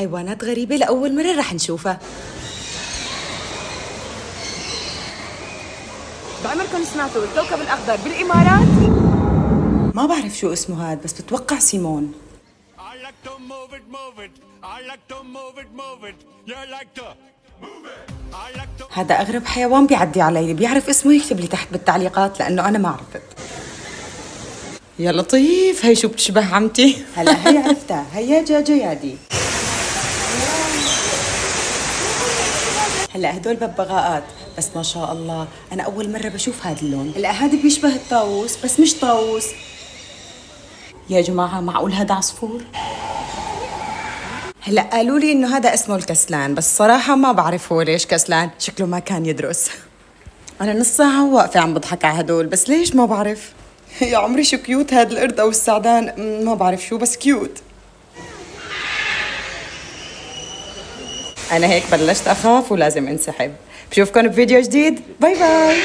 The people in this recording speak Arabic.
حيوانات غريبة لأول مرة رح نشوفها. بعمركم سمعتوا الكوكب الأخضر بالإمارات؟ ما بعرف شو اسمه هاد، بس بتوقع سيمون. هذا أغرب حيوان بيعدي علي، بيعرف اسمه يكتب لي تحت بالتعليقات لأنه أنا ما عرفت. يا لطيف، هي شو بتشبه عمتي؟ هلا هي عرفتها، هي جاجا يادي. هلا هدول ببغاءات، بس ما شاء الله أنا أول مرة بشوف هذا اللون. هلا هذا بيشبه الطاووس بس مش طاووس. يا جماعة معقول هذا عصفور؟ هلا قالوا لي إنه هذا اسمه الكسلان، بس صراحة ما بعرف هو ليش كسلان، شكله ما كان يدرس. أنا نص ساعة واقفة عم بضحك على هدول، بس ليش ما بعرف. يا عمري شو كيوت هذا القرد أو السعدان، ما بعرف شو بس كيوت. أنا هيك بلشت أخاف ولازم انسحب. بشوفكن بفيديو جديد، باي باي.